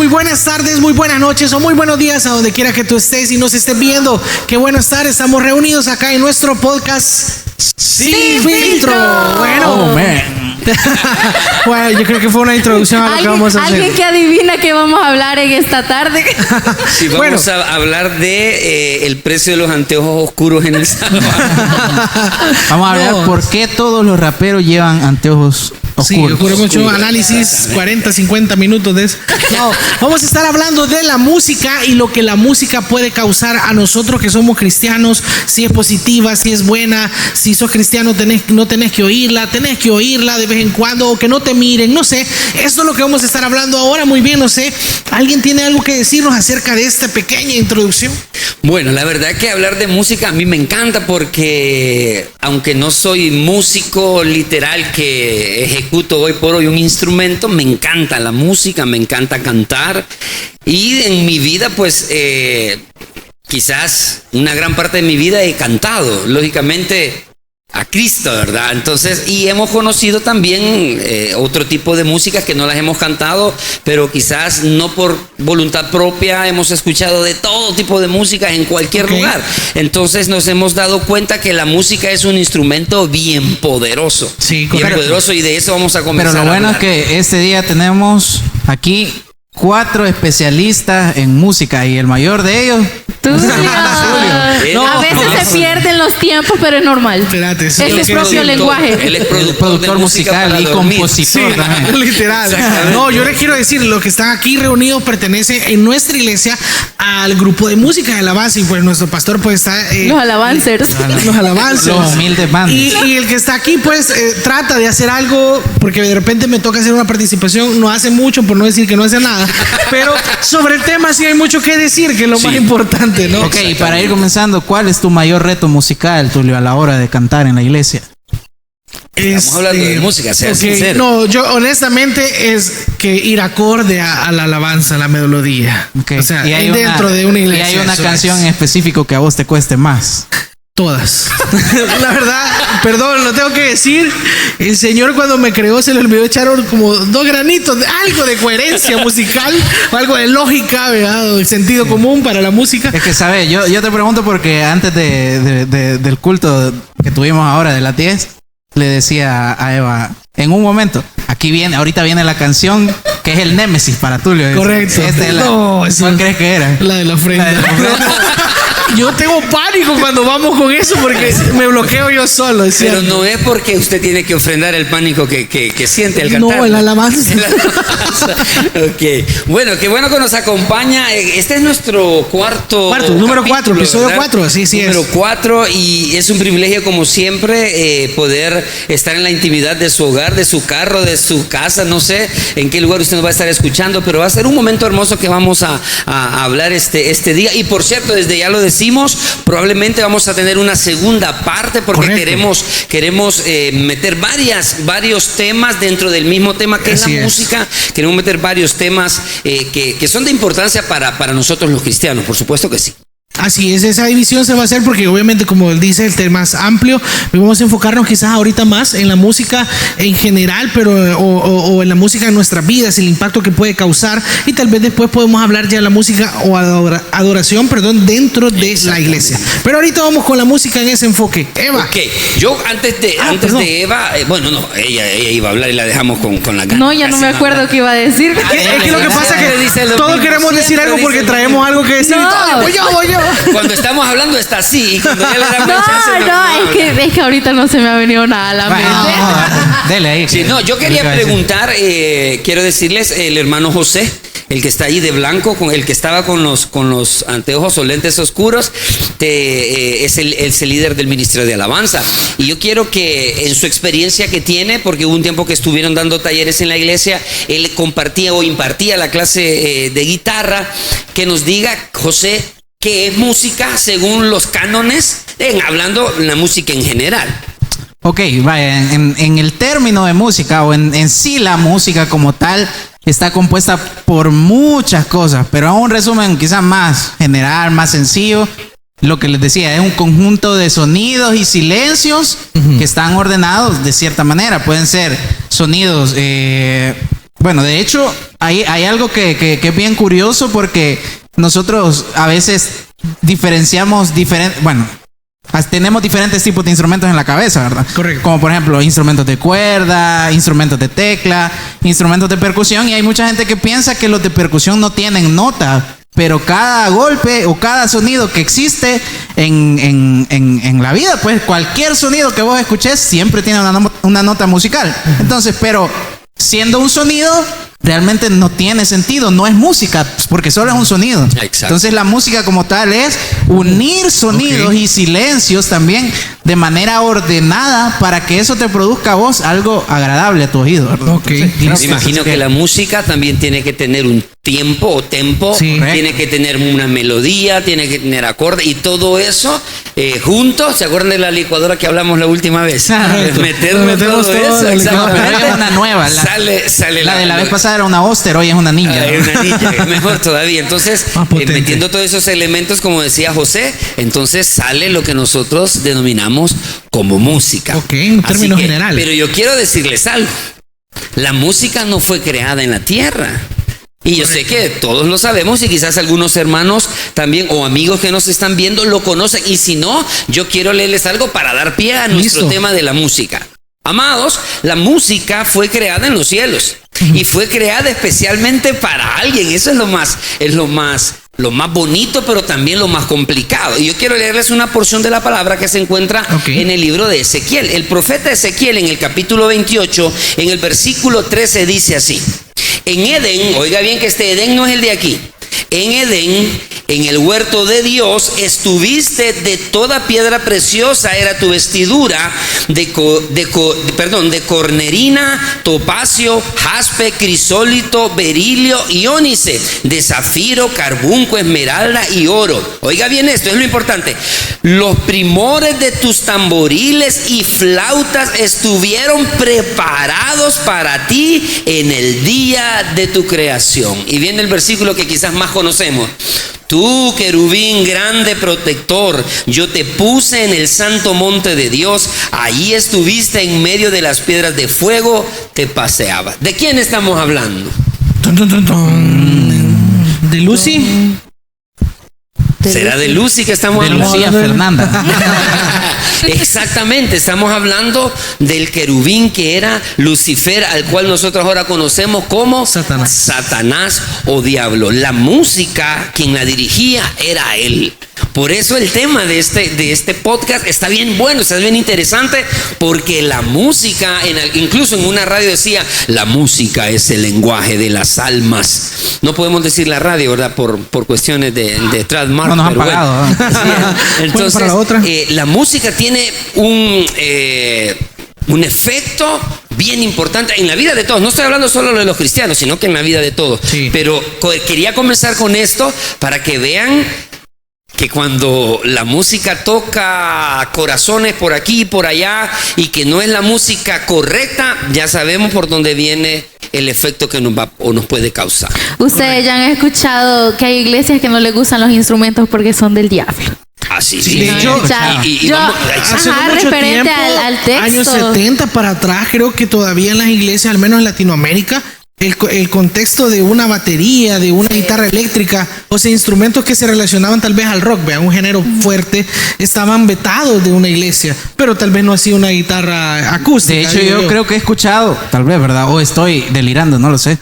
Muy buenas tardes, muy buenas noches o muy buenos días a donde quiera que tú estés y nos estés viendo. Qué bueno estar, estamos reunidos acá en nuestro podcast Sin Filtro. Bueno, bueno, yo creo que fue una introducción a lo que vamos a hacer. Alguien que adivina qué vamos a hablar en esta tarde. Sí, vamos a hablar de el precio de los anteojos oscuros en El Salvador. Vamos a hablar por qué todos los raperos llevan anteojos oscuros. Sí, ocurre mucho análisis, 40, 50 minutos de eso. No, vamos a estar hablando de la música y lo que la música puede causar a nosotros que somos cristianos, si es positiva, si es buena, si sos cristiano no tenés que oírla de vez en cuando o que no te miren, no sé. Eso es lo que vamos a estar hablando ahora, muy bien, no sé. ¿Alguien tiene algo que decirnos acerca de esta pequeña introducción? Bueno, la verdad que hablar de música a mí me encanta porque aunque no soy músico literal que ejecuto hoy por hoy un instrumento, me encanta la música, me encanta cantar y en mi vida pues quizás una gran parte de mi vida he cantado, lógicamente a Cristo, ¿verdad? Entonces, y hemos conocido también otro tipo de músicas que no las hemos cantado, pero quizás no por voluntad propia, hemos escuchado de todo tipo de músicas en cualquier lugar. Entonces nos hemos dado cuenta que la música es un instrumento bien poderoso. Sí, bien poderoso, y de eso vamos a comenzar. Pero lo bueno es que este día tenemos aquí 4 especialistas en música y el mayor de ellos Tulio. A veces se pierden los tiempos, pero es normal. Espérate, es el propio lenguaje. Él es productor musical y compositor. Sí, literal. No, yo les quiero decir, los que están aquí reunidos pertenecen en nuestra iglesia al grupo de música de alabanza y pues nuestro pastor pues está... los alabancers. Los alabanzers. Los humildes bandas. Y el que está aquí pues trata de hacer algo, porque de repente me toca hacer una participación, no hace mucho, por no decir que no hace nada, pero sobre el tema sí hay mucho que decir, que es lo más importante, ¿no? Ok, para ir comenzando, ¿cuál es tu mayor reto musical, Tulio, a la hora de cantar en la iglesia? Estamos hablando de música, sea sincero. No, yo honestamente es que ir acorde a la alabanza, a la melodía. Okay. O sea, y hay dentro de una iglesia. Y hay una canción en específico que a vos te cueste más. Todas. La verdad, perdón, lo tengo que decir. El Señor cuando me creó se le olvidó echar como 2 granitos de algo de coherencia musical, o algo de lógica, ¿verdad? O de sentido común para la música. Es que, ¿sabes? Yo te pregunto porque antes del culto que tuvimos ahora de las 10, le decía a Eva, en un momento, ahorita viene la canción que es el némesis para Tulio. Correcto. ¿Cuál crees que era? La de la ofrenda. Yo tengo pánico cuando vamos con eso porque me bloqueo yo solo. Pero no es porque usted tiene que ofrendar el pánico que siente al cantar. No, el alabanza. Ok. Bueno, qué bueno que nos acompaña. Este es nuestro número 4, episodio 4, así es. Número 4, y es un privilegio como siempre poder estar en la intimidad de su hogar, de su carro, de su casa, no sé en qué lugar usted nos va a estar escuchando, pero va a ser un momento hermoso que vamos a hablar este día. Y por cierto, desde ya lo decimos, probablemente vamos a tener una segunda parte porque queremos meter varios temas dentro del mismo tema que es la música. Queremos meter varios temas que son de importancia para nosotros los cristianos, por supuesto que sí. Así es, esa división se va a hacer porque obviamente, como él dice, el tema es amplio. Vamos a enfocarnos quizás ahorita más en la música en general, pero o en la música en nuestras vidas, el impacto que puede causar, y tal vez después podemos hablar ya de la música o adoración, dentro de la iglesia. Pero ahorita vamos con la música en ese enfoque. Eva. Ok, yo antes de Eva, ella iba a hablar y la dejamos con la gana. No, ya no me acuerdo qué iba a decir. Es que lo que pasa es que todos queremos decir algo porque traemos algo que decir. No. Voy yo. Cuando estamos hablando está así, y cuando ya le damos chance, es que ahorita no se me ha venido nada a la mente. Dele ahí. Sí, no, yo quería preguntar, quiero decirles, el hermano José, el que está ahí de blanco, el que estaba con los anteojos o lentes oscuros, es el líder del Ministerio de Alabanza. Y yo quiero que en su experiencia que tiene, porque hubo un tiempo que estuvieron dando talleres en la iglesia, él compartía o impartía la clase de guitarra, que nos diga, José, ¿qué es música según los cánones? Hablando la música en general. Ok, vaya, en el término de música o en sí la música como tal está compuesta por muchas cosas, pero a un resumen quizás más general, más sencillo, lo que les decía, es un conjunto de sonidos y silencios que están ordenados de cierta manera. Pueden ser sonidos Bueno, de hecho, hay algo que es bien curioso porque nosotros a veces diferenciamos tenemos diferentes tipos de instrumentos en la cabeza, ¿verdad? Correcto. Como por ejemplo instrumentos de cuerda, instrumentos de tecla, instrumentos de percusión, y hay mucha gente que piensa que los de percusión no tienen nota, pero cada golpe o cada sonido que existe en la vida, pues cualquier sonido que vos escuches siempre tiene una nota musical. Entonces, pero siendo un sonido, realmente no tiene sentido, no es música, porque solo es un sonido. Exacto. Entonces la música como tal es unir sonidos y silencios también de manera ordenada para que eso te produzca a vos algo agradable a tu oído, ¿verdad? Okay. Me imagino que la música también tiene que tener un tiempo o tempo, Sí. tiene que tener una melodía, tiene que tener acorde y todo eso juntos. ¿Se acuerdan de la licuadora que hablamos la última vez? Metemos todo eso. No, pero es una nueva. Sale La de la vez pasada era una Oster, hoy es una ninja. Hay una ninja, mejor todavía. Entonces, potente. metiendo todos esos elementos, como decía José, entonces sale lo que nosotros denominamos como música. Ok, en términos generales. Pero yo quiero decirles algo. La música no fue creada en la tierra. Y yo sé que todos lo sabemos y quizás algunos hermanos también o amigos que nos están viendo lo conocen. Y si no, yo quiero leerles algo para dar pie a nuestro tema de la música. Amados, la música fue creada en los cielos y fue creada especialmente para alguien. Eso es lo más bonito, pero también lo más complicado. Y yo quiero leerles una porción de la palabra que se encuentra en el libro de Ezequiel. El profeta Ezequiel, en el capítulo 28, en el versículo 13, dice así: en Edén, oiga bien que este Edén no es el de aquí. En Edén, en el huerto de Dios, estuviste de toda piedra preciosa, era tu vestidura, de cornerina, topacio, jaspe, crisólito, berilio y ónice, de zafiro, carbunco, esmeralda y oro. Oiga bien esto, es lo importante. Los primores de tus tamboriles y flautas estuvieron preparados para ti en el día de tu creación. Y viene el versículo que quizás más conocemos. Tú, querubín grande protector, yo te puse en el santo monte de Dios, allí estuviste en medio de las piedras de fuego, te paseaba. ¿De quién estamos hablando? ¿De Lucy? ¿Será de Lucy que estamos De hablando? Lucía Fernanda. Exactamente, estamos hablando del querubín que era Lucifer, al cual nosotros ahora conocemos como Satanás o diablo. La música, quien la dirigía era él. Por eso el tema de este podcast está bien bueno, está bien interesante, porque la música, incluso en una radio decía, la música es el lenguaje de las almas. No podemos decir la radio, ¿verdad? Por cuestiones de trademark. No nos han pagado. Bueno. Sí, entonces, para la otra. La música tiene un efecto bien importante en la vida de todos. No estoy hablando solo de los cristianos, sino que en la vida de todos. Sí. Pero quería comenzar con esto para que vean que cuando la música toca corazones por aquí y por allá y que no es la música correcta, ya sabemos por dónde viene el efecto que nos va o nos puede causar. Ustedes ya han escuchado que hay iglesias que no les gustan los instrumentos porque son del diablo. Así, Sí, sí. de hecho, hace no mucho referente tiempo, al texto. años 70 para atrás, creo que todavía en las iglesias, al menos en Latinoamérica, el contexto de una batería, de una guitarra eléctrica, o sea, instrumentos que se relacionaban tal vez al rock, vean, un género fuerte, estaban vetados de una iglesia, pero tal vez no así una guitarra acústica. De hecho, yo creo que he escuchado, tal vez, ¿verdad? O estoy delirando, no lo sé.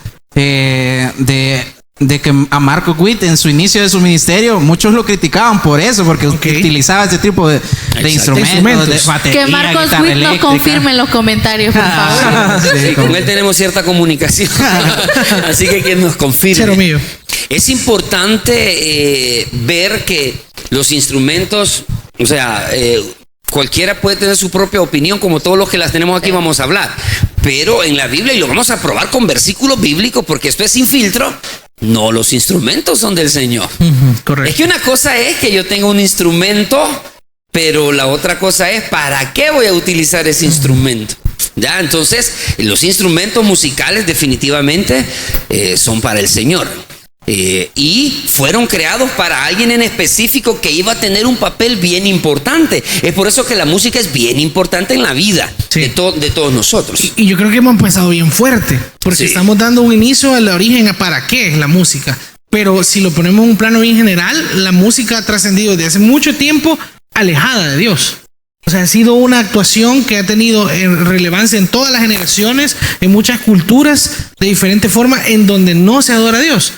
De que a Marcos Witt en su inicio de su ministerio, muchos lo criticaban por eso, porque utilizaba este tipo de instrumentos, de batería, Que Marcos guitarra Witt nos eléctrica. confirme en los comentarios, por favor. Sí, con él tenemos cierta comunicación. Así que nos confirme. Chero mío. Es importante ver que los instrumentos, o sea, cualquiera puede tener su propia opinión, como todos los que las tenemos aquí vamos a hablar. Pero en la Biblia, y lo vamos a probar con versículos bíblicos, porque esto es sin filtro, no, los instrumentos son del Señor. Correcto. Es que una cosa es que yo tenga un instrumento, pero la otra cosa es ¿para qué voy a utilizar ese instrumento? Ya, entonces los instrumentos musicales definitivamente son para el Señor. y fueron creados para alguien en específico que iba a tener un papel bien importante. Es por eso que la música es bien importante en la vida de todos nosotros. Y yo creo que hemos empezado bien fuerte, porque estamos dando un inicio al origen a para qué es la música. Pero si lo ponemos en un plano bien general, la música ha trascendido desde hace mucho tiempo alejada de Dios. O sea, ha sido una actuación que ha tenido relevancia en todas las generaciones, en muchas culturas, de diferente forma, en donde no se adora a Dios.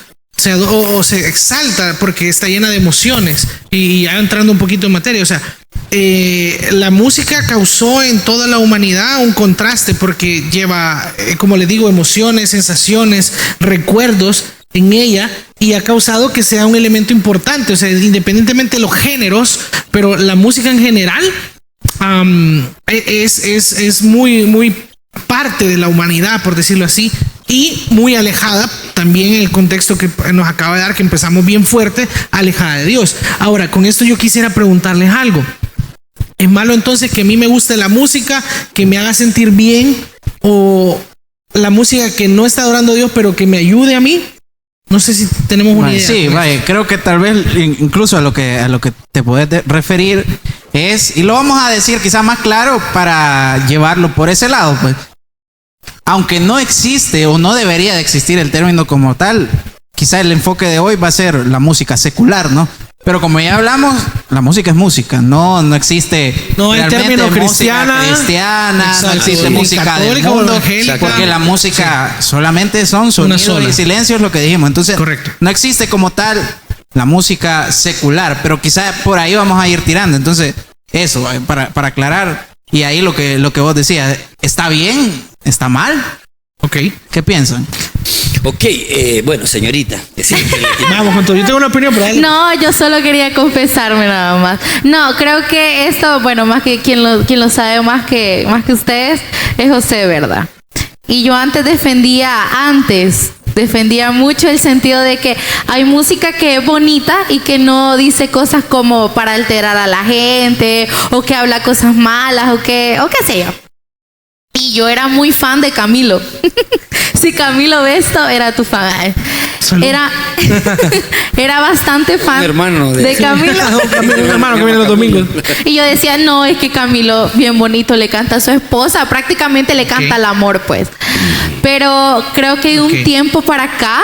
O se exalta porque está llena de emociones. Y ya entrando un poquito en materia, o sea, la música causó en toda la humanidad un contraste porque lleva, como les digo, emociones, sensaciones, recuerdos en ella, y ha causado que sea un elemento importante. O sea, independientemente de los géneros, pero la música en general es muy parte de la humanidad, por decirlo así, y muy alejada también en el contexto que nos acaba de dar, que empezamos bien fuerte, alejada de Dios. Ahora, con esto yo quisiera preguntarles algo. ¿Es malo entonces que a mí me guste la música que me haga sentir bien, o la música que no está adorando a Dios pero que me ayude a mí? No sé si tenemos una idea. Sí, vaya, creo que tal vez incluso a lo que te puedes referir es, y lo vamos a decir quizás más claro para llevarlo por ese lado, pues. Aunque no existe o no debería de existir el término como tal, quizá el enfoque de hoy va a ser la música secular, ¿no? Pero como ya hablamos, la música es música, no existe. No hay término cristiana, no existe música del mundo, porque la música solamente son sonidos y silencios, lo que dijimos. Entonces, no existe como tal la música secular, pero quizá por ahí vamos a ir tirando. Entonces, eso, para aclarar, y ahí lo que vos decías, ¿está bien? ¿Está mal? Ok. ¿Qué piensan? Ok, bueno, señorita. Vamos, con todo. Yo tengo una opinión, pero no, yo solo quería confesarme nada más. No, creo que esto, bueno, más que quien lo sabe más que ustedes, es José, ¿verdad? Y yo defendía mucho el sentido de que hay música que es bonita y que no dice cosas como para alterar a la gente, o que habla cosas malas, o qué sé yo. Y yo era muy fan de Camilo. Si Camilo ve esto, era tu fan. Era bastante fan de Camilo. Un hermano que viene los domingos. Y yo decía, no, es que Camilo bien bonito le canta a su esposa, prácticamente le canta el amor, pues. Pero creo que de un tiempo para acá,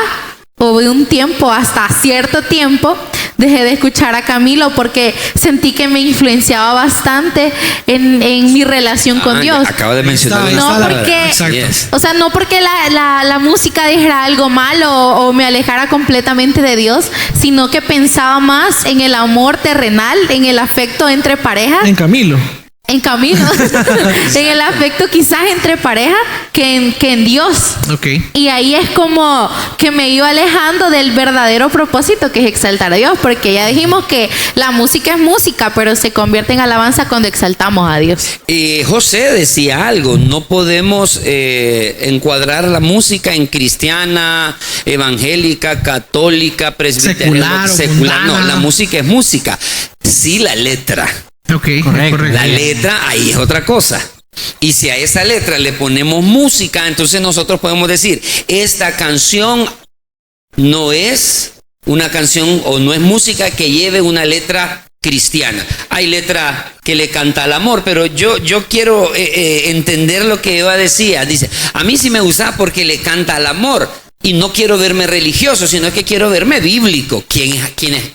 o de un tiempo hasta cierto tiempo, dejé de escuchar a Camilo porque sentí que me influenciaba bastante en mi relación con Dios. Acabo de mencionar. No porque la música dijera algo malo o me alejara completamente de Dios, sino que pensaba más en el amor terrenal, en el afecto entre parejas. En Camilo. En el afecto quizás entre pareja que en Dios. Y ahí es como que me iba alejando del verdadero propósito, que es exaltar a Dios, porque ya dijimos que la música es música, pero se convierte en alabanza cuando exaltamos a Dios. José decía algo, no podemos encuadrar la música en cristiana, evangélica, católica, presbiteriana, secular. No, la música es música. Sí, la letra. Correcto. La letra ahí es otra cosa. Y si a esa letra le ponemos música, entonces nosotros podemos decir, esta canción no es una canción o no es música que lleve una letra cristiana. Hay letra que le canta al amor, pero yo quiero entender lo que Eva decía. Dice, a mí sí me gusta porque le canta al amor. Y no quiero verme religioso, sino que quiero verme bíblico. ¿Qué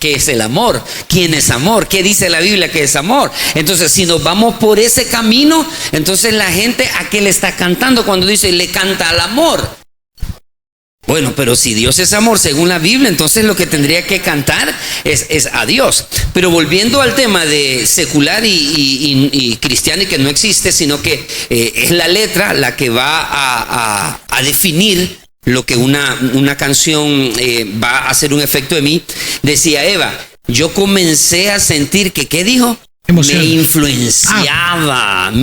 es el amor? ¿Quién es amor? ¿Qué dice la Biblia que es amor? Entonces, si nos vamos por ese camino, entonces la gente, ¿a qué le está cantando cuando dice le canta al amor? Bueno, pero si Dios es amor según la Biblia, entonces lo que tendría que cantar es a Dios. Pero volviendo al tema de secular y cristiano, y que no existe, sino que es la letra la que va a definir lo que una canción va a hacer un efecto en mí. Decía Eva, yo comencé a sentir que, ¿qué dijo? Me influenciaba.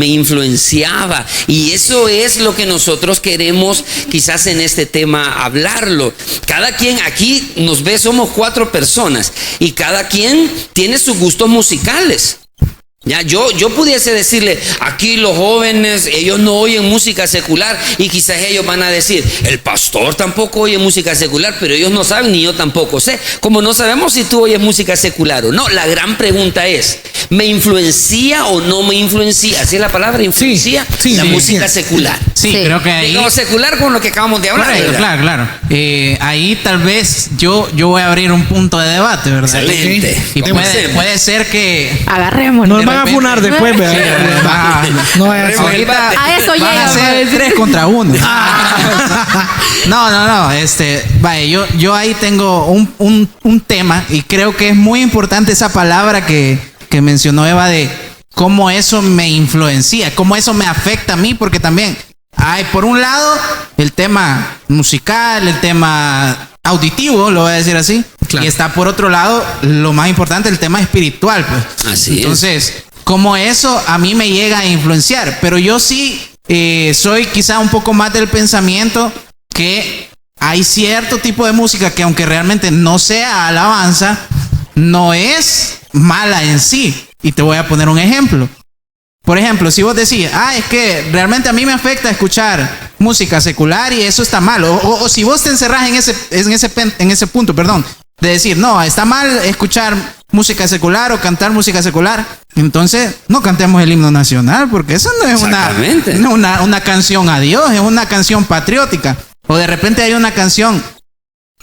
Y eso es lo que nosotros queremos quizás en este tema hablarlo. Cada quien aquí nos ve, somos 4 personas y cada quien tiene sus gustos musicales. Ya, yo pudiese decirle, aquí los jóvenes, ellos no oyen música secular, y quizás ellos van a decir, el pastor tampoco oye música secular, pero ellos no saben, ni yo tampoco sé. Como no sabemos si tú oyes música secular o no, la gran pregunta es, ¿me influencia o no me influencia? Así es la palabra, influencia, la música secular. Sí, creo que ahí... Digamos secular con lo que acabamos de hablar. Correcto, claro. Ahí tal vez yo voy a abrir un punto de debate, ¿verdad? Excelente. Y puede ser que... Agarrémonos. Van a funar después, no vaya a ser. Ahorita A eso van a llega, ser 3 contra 1. No. Vaya, yo ahí tengo un tema, y creo que es muy importante esa palabra que mencionó Eva, de cómo eso me influencia, cómo eso me afecta a mí, porque también hay por un lado el tema musical, el tema auditivo, lo voy a decir así, claro. Y está por otro lado lo más importante, el tema espiritual, pues. Así Entonces, como eso a mí me llega a influenciar, pero yo sí soy quizá un poco más del pensamiento que hay cierto tipo de música que, aunque realmente no sea alabanza, no es mala en sí. Y te voy a poner un ejemplo. Por ejemplo, si vos decís, es que realmente a mí me afecta escuchar música secular y eso está mal, o si vos te encerrás en ese punto, de decir, no, está mal escuchar música secular o cantar música secular, entonces no cantemos el himno nacional, porque eso no es una canción a Dios, es una canción patriótica. O de repente hay una canción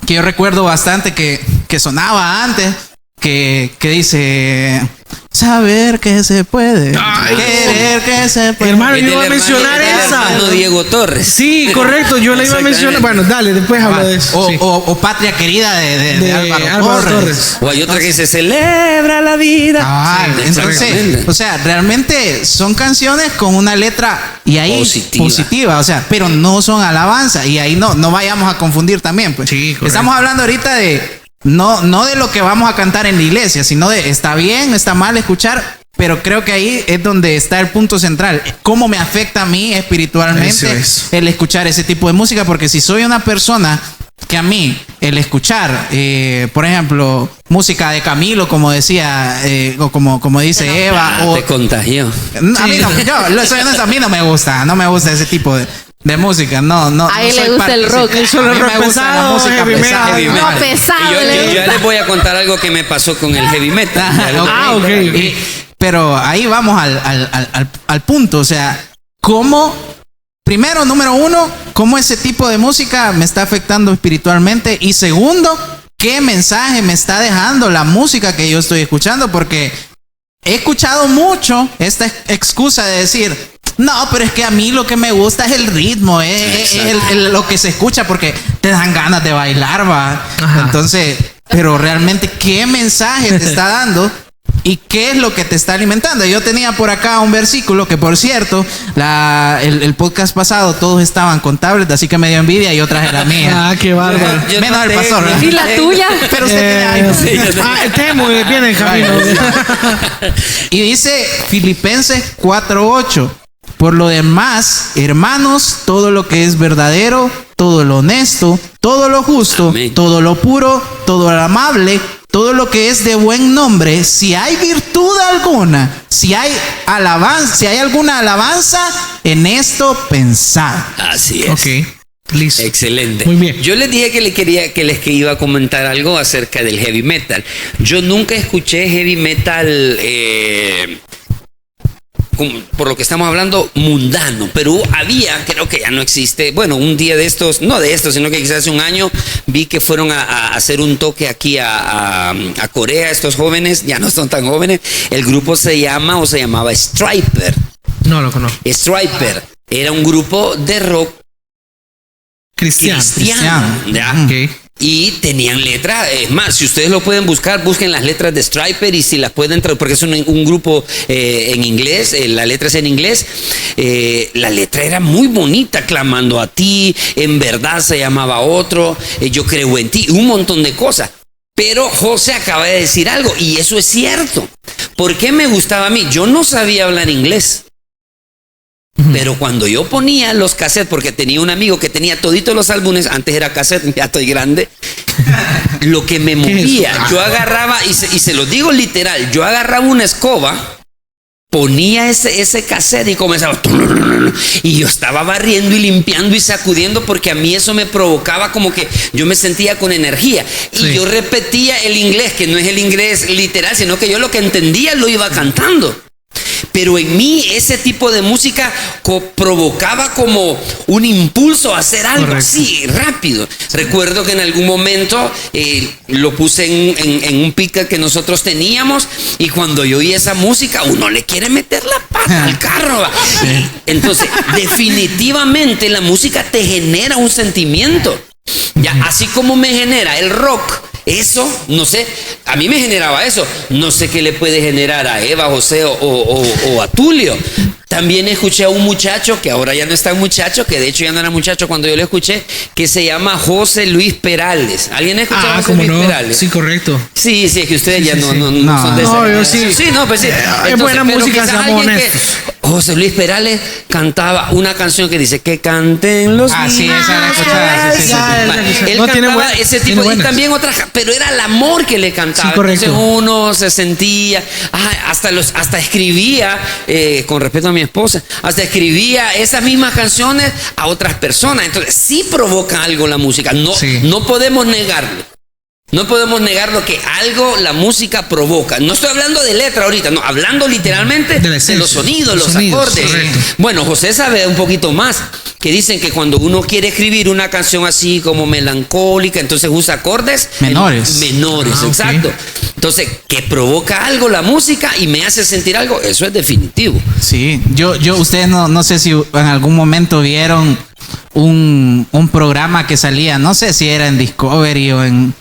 que yo recuerdo bastante que sonaba antes, que dice... Saber que se puede, querer que se puede. Hermano, yo iba a mencionar esa. Hermano Diego Torres. Sí, correcto, yo la iba a mencionar. Bueno, dale, después hablo de eso. O Patria Querida de Álvaro Torres. O hay otra que dice, celebra la vida. Entonces, o sea, realmente son canciones con una letra y ahí positiva, o sea, pero no son alabanza, y ahí no vayamos a confundir también, pues. Sí, estamos hablando ahorita de... No de lo que vamos a cantar en la iglesia, sino de está bien, está mal escuchar, pero creo que ahí es donde está el punto central. ¿Cómo me afecta a mí espiritualmente el escuchar ese tipo de música? Porque si soy una persona que a mí el escuchar, por ejemplo, música de Camilo, como decía, o como dice Eva, te contagió. A mí a mí no me gusta ese tipo de música, no. A él le gusta el rock. Solo el rock pesado, música heavy metal. Heavy metal. No, pesado. Yo ya les voy a contar algo que me pasó con el heavy metal. Okay. Pero ahí vamos al punto, o sea, primero, número uno, cómo ese tipo de música me está afectando espiritualmente, y segundo, qué mensaje me está dejando la música que yo estoy escuchando, porque he escuchado mucho esta excusa de decir, no, pero es que a mí lo que me gusta es el ritmo, lo que se escucha, porque te dan ganas de bailar, va. Ajá. Entonces, pero realmente, ¿qué mensaje te está dando? ¿Y qué es lo que te está alimentando? Yo tenía por acá un versículo que, por cierto, el podcast pasado todos estaban con tablet, así que me dio envidia, y yo traje la mía. Qué bárbaro. Menos el pastor, ¿verdad? ¿Y la tuya? Pero usted tiene muy bien en camino. Y dice Filipenses 4:8. Por lo demás, hermanos, todo lo que es verdadero, todo lo honesto, todo lo justo, amén, todo lo puro, todo lo amable, todo lo que es de buen nombre, si hay virtud alguna, si hay alguna alabanza, en esto pensad. Así es. Ok, listo. Excelente. Muy bien. Yo les dije que iba a comentar algo acerca del heavy metal. Yo nunca escuché heavy metal por lo que estamos hablando, mundano, pero creo que ya no existe, bueno, un día de estos, no de estos, sino que quizás hace un año, vi que fueron a hacer un toque aquí a Corea, estos jóvenes, ya no son tan jóvenes, el grupo se llamaba Stryper. No lo conozco. Stryper era un grupo de rock cristiano. ¿Ya? Okay. Y tenían letras, es más, si ustedes lo pueden buscar, busquen las letras de Stryper, y si las pueden traer, porque es un grupo en inglés, la letra es en inglés, la letra era muy bonita, clamando a ti, en verdad se llamaba otro, yo creo en ti, un montón de cosas. Pero José acaba de decir algo, y eso es cierto. ¿Por qué me gustaba a mí? Yo no sabía hablar inglés. Pero cuando yo ponía los cassettes, porque tenía un amigo que tenía toditos los álbumes, antes era cassette, ya estoy grande, lo que me movía, yo agarraba, y se los digo literal, yo agarraba una escoba ponía ese cassette y comenzaba. Y yo estaba barriendo y limpiando y sacudiendo porque a mí eso me provocaba como que yo me sentía con energía. Y Sí. yo repetía el inglés, que no es el inglés literal, sino que yo lo que entendía lo iba cantando. Pero en mí ese tipo de música provocaba como un impulso a hacer algo así, rápido. Recuerdo que en algún momento lo puse en un picker que nosotros teníamos y cuando yo oí esa música, uno le quiere meter la pata al carro. ¿Va? Entonces, definitivamente la música te genera un sentimiento. Ya, así como me genera el rock, eso, no sé, a mí me generaba eso. No sé qué le puede generar a Eva, José o a Tulio. También escuché a un muchacho, que ahora ya no está muchacho, que de hecho ya no era muchacho cuando yo lo escuché, que se llama José Luis Perales. ¿Alguien ha escuchado a José ¿cómo Luis no? Perales? Sí, correcto. Sí, es que ustedes ya no No, son de no, esa. yo sí. Sí, no, pues sí. Es buena pero música, quizás seamos alguien que- honestos. José Luis Perales cantaba una canción que dice que canten los Sí, niños. esa la escuchaba. Sí, sí, sí. Él No, tiene cantaba buen- ese tiene tipo y buenas. también otras, pero era el amor que le cantaba. Sí, correcto. Entonces uno se sentía, hasta escribía, con respeto a mi esposa, hasta escribía esas mismas canciones a otras personas. Entonces sí provoca algo la música. Sí. No podemos negarlo. No podemos negar lo que algo la música provoca. No estoy hablando de letra ahorita, no, hablando literalmente De la esencia, de los sonidos, los los sonidos, acordes. correcto. Bueno, José sabe un poquito más, que dicen que cuando uno quiere escribir una canción así como melancólica, entonces usa acordes Menores. menores, Ah, ok. exacto. Entonces, que provoca algo la música y me hace sentir algo, eso es definitivo. Sí, ustedes no sé si en algún momento vieron un programa que salía, no sé si era en Discovery o en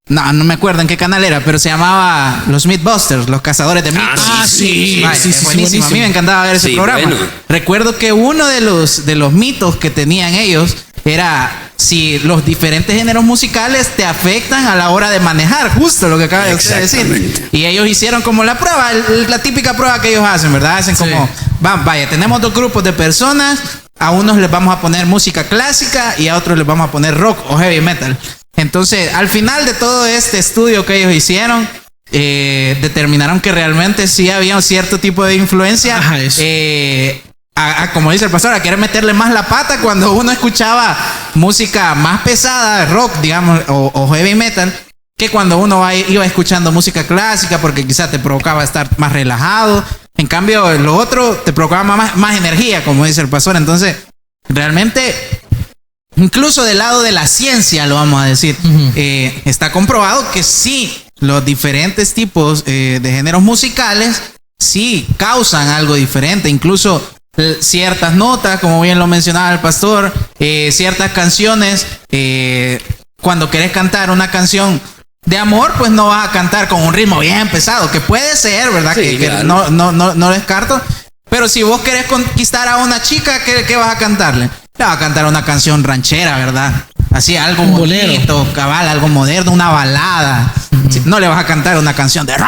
no me acuerdo en qué canal era, pero se llamaba Los Mythbusters, los cazadores de mitos. Ah, sí, Vaya, sí, sí, buenísimo. A mí me encantaba ver ese Sí, programa. bueno. Recuerdo que uno de los mitos que tenían ellos era si los diferentes géneros musicales te afectan a la hora de manejar, justo lo que acaba de usted decir. Exactamente. Y ellos hicieron como la prueba, la típica prueba que ellos hacen, ¿verdad? Hacen como, vaya, tenemos dos grupos de personas, a unos les vamos a poner música clásica y a otros les vamos a poner rock o heavy metal. Entonces, al final de todo este estudio que ellos hicieron, determinaron que realmente sí había un cierto tipo de influencia. Ajá, eso. Como dice el pastor, a querer meterle más la pata cuando uno escuchaba música más pesada, rock, digamos, o heavy metal, que cuando uno iba escuchando música clásica, porque quizás te provocaba estar más relajado. En cambio, lo otro te provocaba más energía, como dice el pastor. Entonces, realmente, incluso del lado de la ciencia, lo vamos a decir, está comprobado que sí, los diferentes tipos de géneros musicales sí causan algo diferente. Incluso ciertas notas, como bien lo mencionaba el pastor, ciertas canciones, cuando querés cantar una canción de amor, pues no vas a cantar con un ritmo bien pesado, que puede ser, ¿verdad? Sí, que claro. no descarto. Pero si vos querés conquistar a una chica, ¿qué vas a cantarle? Le vas a cantar una canción ranchera, ¿verdad? Así, algo Un bonito, bolero. cabal, algo moderno, una balada. Sí, no le vas a cantar una canción de rock.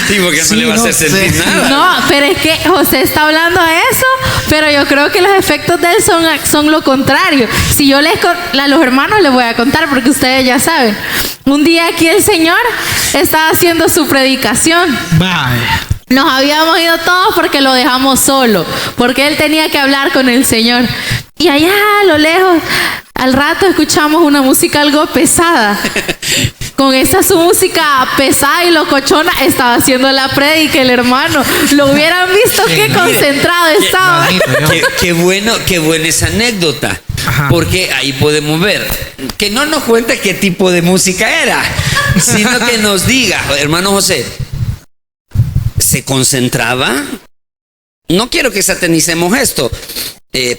Sí, porque Sí, no le va a no, hacer sentir sí. nada. No, pero es que José está hablando de eso, pero yo creo que los efectos de él son lo contrario. Si yo a los hermanos les voy a contar, porque ustedes ya saben. Un día aquí el Señor estaba haciendo su predicación. Vaya. Nos habíamos ido todos porque lo dejamos solo, porque él tenía que hablar con el Señor. Y allá a lo lejos, al rato escuchamos una música algo pesada. Con esa su música pesada y locochona estaba haciendo la prédica el hermano. Lo hubieran visto qué concentrado estaba. Qué buena esa anécdota. Ajá. Porque ahí podemos ver que no nos cuente qué tipo de música era, sino que nos diga, hermano José, ¿se concentraba? No quiero que satanicemos esto,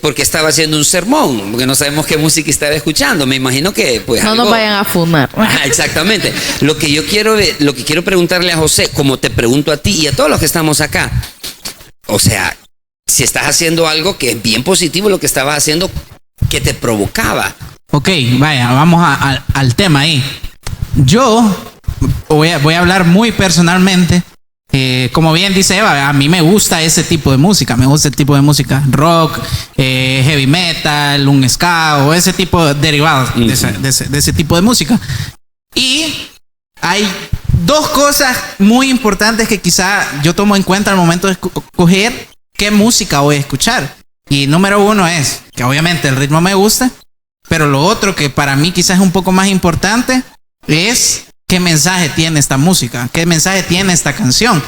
porque estaba haciendo un sermón, porque no sabemos qué música estaba escuchando. Me imagino que pues No algo- nos vayan a fumar. Ajá, exactamente. Lo que quiero preguntarle a José, como te pregunto a ti y a todos los que estamos acá, o sea, si estás haciendo algo que es bien positivo, lo que estabas haciendo, que te provocaba. Ok, vaya, vamos al tema ahí. Yo voy a hablar muy personalmente. Como bien dice Eva, a mí me gusta ese tipo de música. Me gusta el tipo de música rock, heavy metal, un ska o ese tipo de derivados de ese tipo de música. Y hay dos cosas muy importantes que quizá yo tomo en cuenta al momento de escoger qué música voy a escuchar. Y número uno es que obviamente el ritmo me gusta, pero lo otro que para mí quizás es un poco más importante es qué mensaje tiene esta música, qué mensaje tiene esta canción.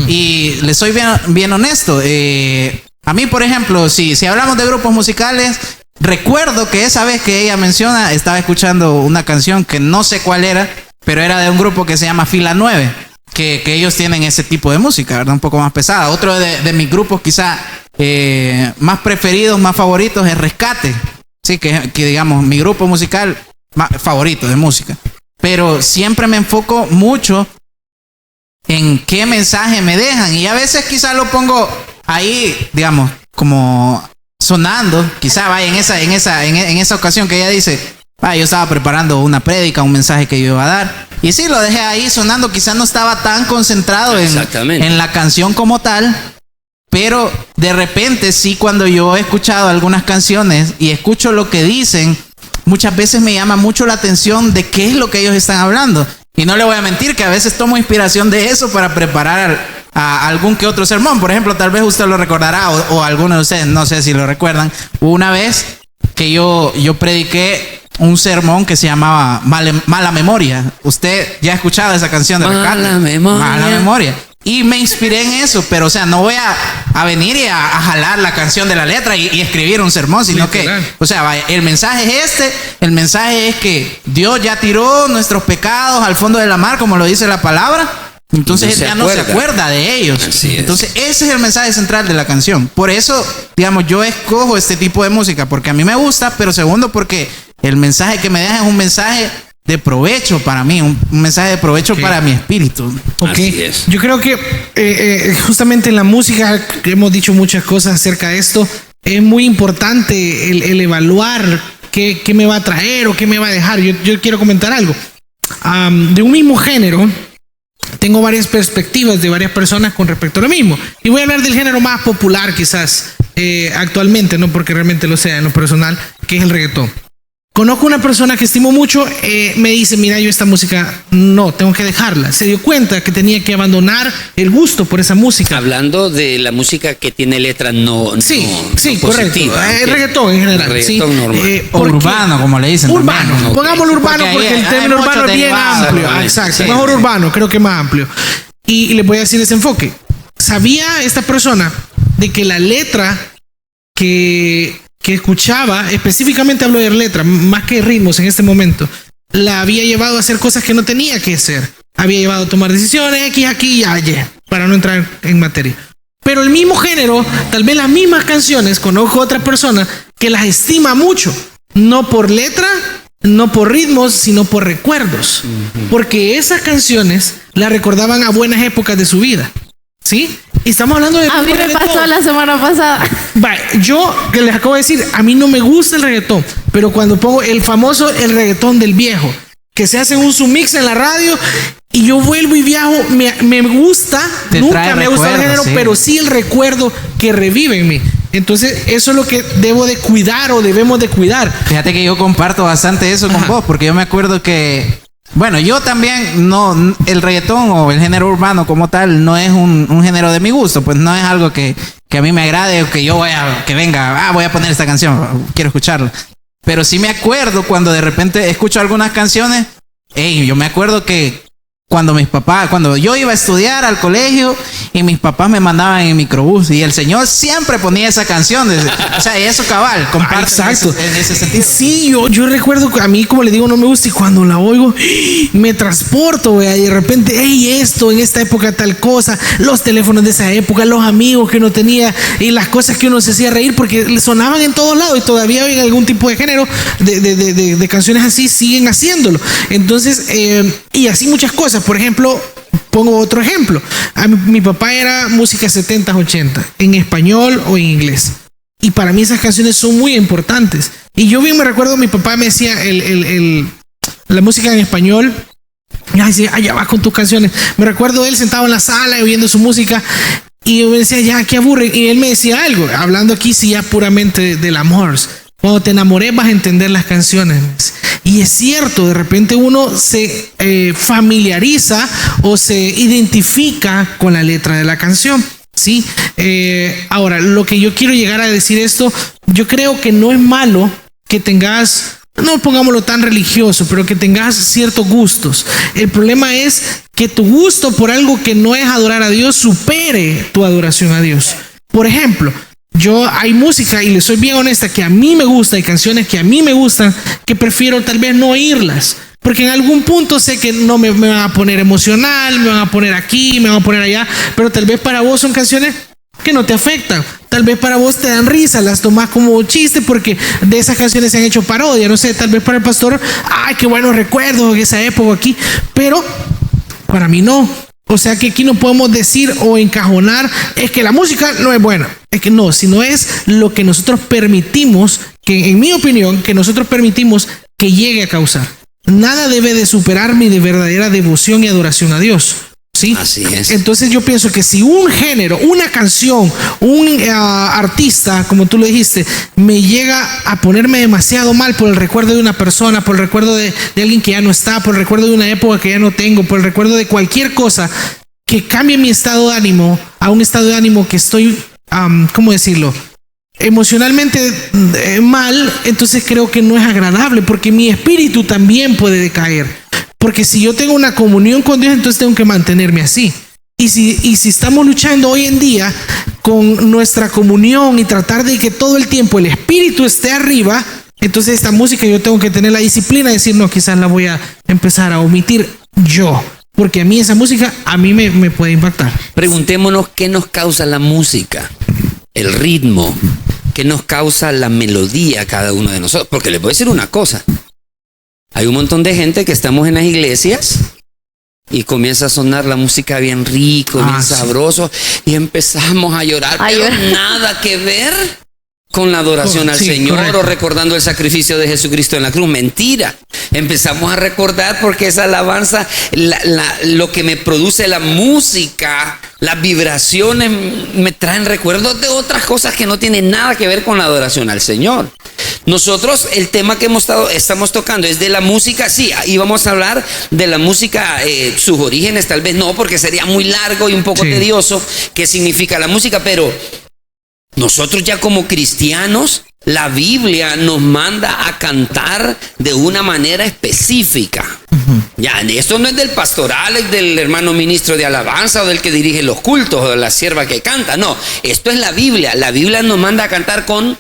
Y les soy bien honesto. A mí, por ejemplo, si hablamos de grupos musicales, recuerdo que esa vez que ella menciona, estaba escuchando una canción que no sé cuál era, pero era de un grupo que se llama Fila 9, que ellos tienen ese tipo de música, ¿verdad? Un poco más pesada. Otro de mis grupos quizá más preferidos, más favoritos es Rescate. Sí, que digamos, mi grupo musical favorito de música. Pero siempre me enfoco mucho en qué mensaje me dejan. Y a veces quizá lo pongo ahí, digamos, como sonando. Quizá vaya en esa ocasión que ella dice, yo estaba preparando una prédica, un mensaje que yo iba a dar. Y sí, lo dejé ahí sonando. Quizá no estaba tan concentrado en la canción como tal. Pero de repente sí, cuando yo he escuchado algunas canciones y escucho lo que dicen, muchas veces me llama mucho la atención de qué es lo que ellos están hablando. Y no le voy a mentir que a veces tomo inspiración de eso para preparar a algún que otro sermón. Por ejemplo, tal vez usted lo recordará o alguno de ustedes, no sé si lo recuerdan. Hubo una vez que yo prediqué un sermón que se llamaba Mala Memoria. Usted ya ha escuchado esa canción de Rescate. Mala Memoria. Y me inspiré en eso, pero o sea, no voy a venir y a jalar la canción de la letra y escribir un sermón, sino literal. Que, o sea, vaya, el mensaje es el mensaje es que Dios ya tiró nuestros pecados al fondo de la mar, como lo dice la palabra, entonces Él ya no se acuerda de ellos. Entonces ese es el mensaje central de la canción. Por eso, digamos, yo escojo este tipo de música, porque a mí me gusta, pero segundo, porque el mensaje que me deja es un mensaje de provecho para mí, un mensaje de provecho para mi espíritu. Así es. Yo creo que justamente en la música, hemos dicho muchas cosas acerca de esto, es muy importante el evaluar qué me va a traer o qué me va a dejar. Yo quiero comentar algo. De un mismo género, tengo varias perspectivas de varias personas con respecto a lo mismo. Y voy a hablar del género más popular quizás actualmente, no porque realmente lo sea en lo personal, que es el reggaetón. Conozco una persona que estimo mucho, me dice, mira, yo esta música no, tengo que dejarla. Se dio cuenta que tenía que abandonar el gusto por esa música. Hablando de la música que tiene letra sí, correcto. El reggaetón en general. Reggaetón normal. Urbano, como le dicen. Urbano. Okay. Pongámoslo urbano porque el término urbano es bien amplio. Exacto. Sí, mejor urbano, creo que más amplio. Y le voy a decir ese enfoque. ¿Sabía esta persona de que la letra que escuchaba, específicamente hablo de letra, más que ritmos en este momento, la había llevado a hacer cosas que no tenía que hacer? Había llevado a tomar decisiones aquí y allá, para no entrar en materia. Pero el mismo género, tal vez las mismas canciones, conozco a otra persona que las estima mucho, no por letra, no por ritmos, sino por recuerdos. Porque esas canciones la recordaban a buenas épocas de su vida. ¿Sí? Y estamos hablando de... A mí me pasó la semana pasada. Yo, que les acabo de decir, a mí no me gusta el reggaetón, pero cuando pongo el reggaetón del viejo, que se hace un submix en la radio, y yo vuelvo y viajo, me gusta, nunca me ha gustado el género, sí. Pero sí el recuerdo que revive en mí. Entonces, eso es lo que debo de cuidar o debemos de cuidar. Fíjate que yo comparto bastante eso con vos, porque yo me acuerdo que... Bueno, yo también no, el reggaetón o el género urbano como tal no es un género de mi gusto, pues no es algo que a mí me agrade o que yo voy a poner esta canción, quiero escucharla. Pero sí me acuerdo cuando de repente escucho algunas canciones, yo me acuerdo que cuando yo iba a estudiar al colegio y mis papás me mandaban en microbús y el Señor siempre ponía esa canción. O sea, eso cabal, comparto. Exacto. En ese sentido. Sí, yo recuerdo que a mí, como le digo, no me gusta y cuando la oigo me transporto, ¿vea? Y de repente, esto en esta época tal cosa, los teléfonos de esa época, los amigos que uno tenía y las cosas que uno se hacía reír porque sonaban en todos lados y todavía hoy en algún tipo de género de canciones así siguen haciéndolo. Entonces, y así muchas cosas. Por ejemplo, pongo otro ejemplo. Mi papá era música 70s, 80s, en español o en inglés. Y para mí esas canciones son muy importantes. Y yo bien me recuerdo, mi papá me decía la música en español. Decía, allá vas con tus canciones. Me recuerdo él sentado en la sala oyendo su música. Y yo me decía, ya, qué aburre. Y él me decía algo, hablando aquí sí ya puramente del amor. Cuando te enamores vas a entender las canciones. Y es cierto, de repente uno se familiariza o se identifica con la letra de la canción. Sí, ahora lo que yo quiero llegar a decir esto, yo creo que no es malo que tengas, no pongámoslo tan religioso, pero que tengas ciertos gustos. El problema es que tu gusto por algo que no es adorar a Dios supere tu adoración a Dios. Por ejemplo, hay música, y le soy bien honesta, que a mí me gusta, hay canciones que a mí me gustan, que prefiero tal vez no oírlas. Porque en algún punto sé que no me van a poner emocional, me van a poner aquí, me van a poner allá, pero tal vez para vos son canciones que no te afectan. Tal vez para vos te dan risa, las tomás como chiste porque de esas canciones se han hecho parodia. No sé, tal vez para el pastor, ay, qué buenos recuerdos de esa época aquí, pero para mí no. O sea que aquí no podemos decir o encajonar, es que la música no es buena. Es que no, sino es lo que nosotros permitimos, que en mi opinión, que nosotros permitimos que llegue a causar. Nada debe de superar mi de verdadera devoción y adoración a Dios. ¿Sí? Así es. Entonces yo pienso que si un género, una canción, un artista, como tú lo dijiste, me llega a ponerme demasiado mal por el recuerdo de una persona, por el recuerdo de alguien que ya no está, por el recuerdo de una época que ya no tengo, por el recuerdo de cualquier cosa que cambie mi estado de ánimo a un estado de ánimo que estoy, ¿cómo decirlo?, emocionalmente mal, entonces creo que no es agradable, porque mi espíritu también puede decaer. Porque si yo tengo una comunión con Dios, entonces tengo que mantenerme así. Y si estamos luchando hoy en día con nuestra comunión y tratar de que todo el tiempo el espíritu esté arriba, entonces esta música yo tengo que tener la disciplina de decir, no, quizás la voy a empezar a omitir yo. Porque a mí esa música, a mí me puede impactar. Preguntémonos qué nos causa la música, el ritmo, qué nos causa la melodía a cada uno de nosotros. Porque les voy a decir una cosa. Hay un montón de gente que estamos en las iglesias y comienza a sonar la música bien rico, bien sabroso, y empezamos a llorar, pero nada que ver con la adoración al Señor, correcto, o recordando el sacrificio de Jesucristo en la cruz. Mentira. Empezamos a recordar porque esa alabanza, lo que me produce la música, las vibraciones me traen recuerdos de otras cosas que no tienen nada que ver con la adoración al Señor. Nosotros, el tema que estamos tocando es de la música, sí, y vamos a hablar de la música, sus orígenes, tal vez no, porque sería muy largo y un poco tedioso qué significa la música, pero nosotros ya como cristianos, la Biblia nos manda a cantar de una manera específica. Ya, esto no es del pastoral, es del hermano ministro de alabanza o del que dirige los cultos o de la sierva que canta. No, esto es la Biblia. La Biblia nos manda a cantar con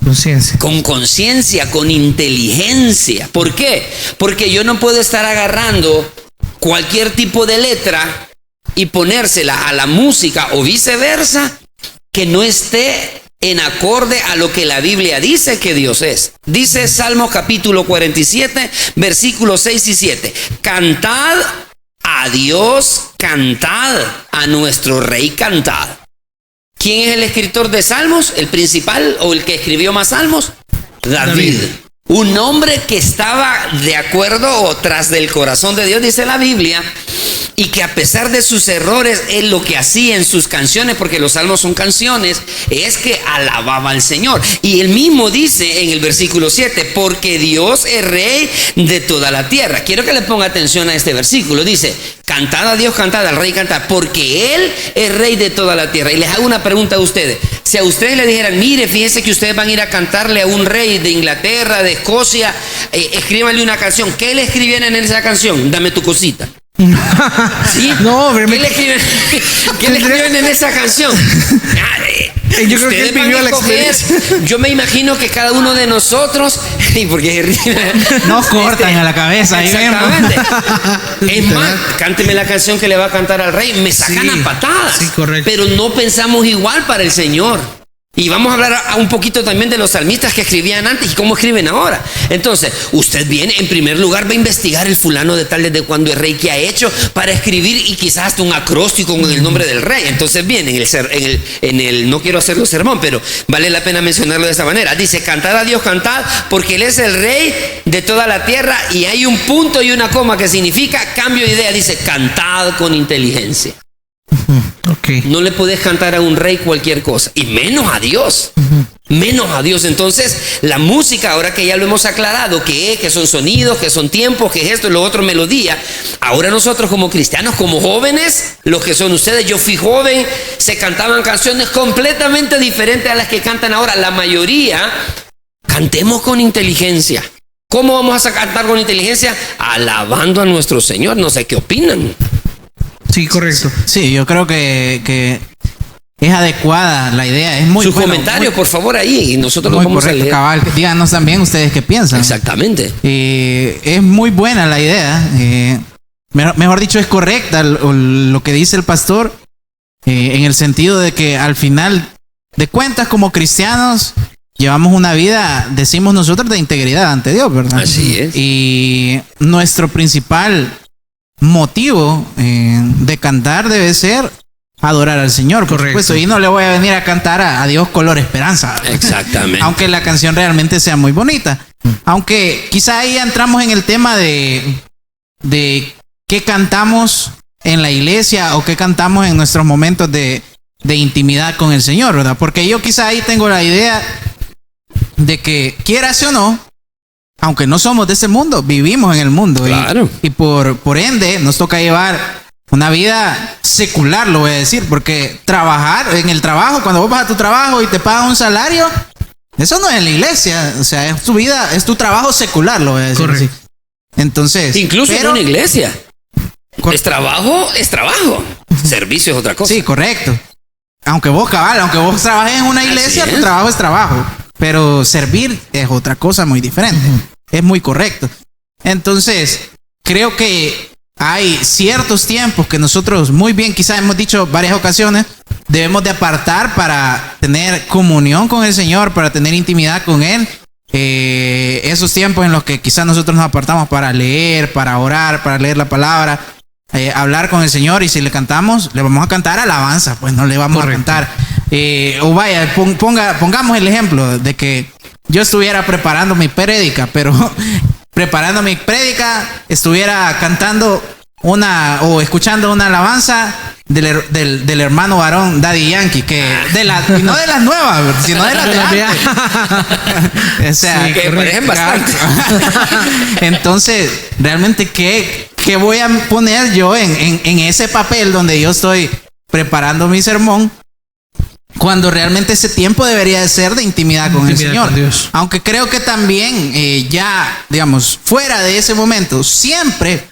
conciencia. Con conciencia, con inteligencia. ¿Por qué? Porque yo no puedo estar agarrando cualquier tipo de letra y ponérsela a la música o viceversa que no esté en acorde a lo que la Biblia dice que Dios es. Dice Salmo capítulo 47, versículos 6 y 7. Cantad a Dios, cantad a nuestro Rey, cantad. ¿Quién es el escritor de Salmos? ¿El principal o el que escribió más Salmos? David. Un hombre que estaba de acuerdo o tras del corazón de Dios, dice la Biblia, y que a pesar de sus errores, él lo que hacía en sus canciones, porque los salmos son canciones, es que alababa al Señor. Y él mismo dice en el versículo 7, porque Dios es Rey de toda la tierra. Quiero que le ponga atención a este versículo. Dice, cantad a Dios, cantad al Rey, cantad, porque Él es Rey de toda la tierra. Y les hago una pregunta a ustedes. Si a ustedes le dijeran, mire, fíjense que ustedes van a ir a cantarle a un rey de Inglaterra, de Escocia, escríbanle una canción. ¿Qué le escribieran en esa canción? Dame tu cosita. ¿Sí? No, ¿Qué le escriben en esa canción? Yo creo que él vivió la experiencia. Yo me imagino que cada uno de nosotros, porque nos cortan a la cabeza. Exactamente. Es más, cánteme la canción que le va a cantar al rey. Me sacan a patadas. Sí, correcto. Pero no pensamos igual para el Señor. Y vamos a hablar un poquito también de los salmistas que escribían antes y cómo escriben ahora. Entonces, usted viene, en primer lugar, va a investigar el fulano de tal desde cuándo es rey, que ha hecho para escribir y quizás hasta un acróstico con el nombre del rey. Entonces viene en el no quiero hacerlo sermón, pero vale la pena mencionarlo de esta manera. Dice, cantad a Dios, cantad, porque Él es el Rey de toda la tierra, y hay un punto y una coma que significa cambio de idea. Dice, cantad con inteligencia. Ok. No le puedes cantar a un rey cualquier cosa, y menos a Dios. Menos a Dios. Entonces, la música, ahora que ya lo hemos aclarado, que son sonidos, que son tiempos, que es esto y lo otro, melodía. Ahora nosotros como cristianos, como jóvenes, los que son ustedes, yo fui joven, se cantaban canciones completamente diferentes a las que cantan ahora. La mayoría, cantemos con inteligencia. ¿Cómo vamos a cantar con inteligencia? Alabando a nuestro Señor. No sé qué opinan. Sí, correcto. Sí, yo creo que es adecuada la idea. Es muy Sus bueno, comentarios, por favor, ahí. Y nosotros los muy vamos correcto, a leer. cabal. Díganos también ustedes qué piensan. Exactamente. Es muy buena la idea. Mejor dicho, es correcta lo que dice el pastor. En el sentido de que al final de cuentas, como cristianos, llevamos una vida, decimos nosotros, de integridad ante Dios, ¿verdad? Así es. Y nuestro principal motivo de cantar debe ser adorar al Señor, por supuesto. Y no le voy a venir a cantar a Dios color esperanza. Exactamente. Aunque la canción realmente sea muy bonita. Aunque quizá ahí entramos en el tema de qué cantamos en la iglesia o qué cantamos en nuestros momentos de intimidad con el Señor, ¿verdad? Porque yo quizá ahí tengo la idea de que, quieras o no, aunque no somos de ese mundo, vivimos en el mundo. Claro. Y por ende nos toca llevar una vida secular, lo voy a decir, porque trabajar en el trabajo, cuando vos vas a tu trabajo y te pagan un salario, eso no es en la iglesia, o sea, es tu vida, es tu trabajo secular, lo voy a decir así. Entonces, incluso en una iglesia. Es trabajo. Servicio es otra cosa. Sí, correcto. Aunque vos trabajes en una iglesia, tu trabajo es trabajo. Pero servir es otra cosa muy diferente. Es muy correcto. Entonces, creo que hay ciertos tiempos que nosotros, muy bien, quizás hemos dicho varias ocasiones, debemos de apartar para tener comunión con el Señor, para tener intimidad con Él. Esos tiempos en los que quizás nosotros nos apartamos para leer, para orar, para leer la palabra, hablar con el Señor, y si le cantamos, le vamos a cantar alabanza, pues no le vamos a cantar. O vaya, pongamos el ejemplo de que yo estuviera preparando mi prédica, pero preparando mi prédica estuviera cantando o escuchando una alabanza del hermano varón Daddy Yankee, y no de las nuevas, sino de las de antes. O sea, sí, que parecen bastante. Entonces, realmente, ¿qué voy a poner yo en ese papel donde yo estoy preparando mi sermón, cuando realmente ese tiempo debería de ser de intimidad con el Señor? Con Dios. Aunque creo que también ya, digamos, fuera de ese momento, siempre,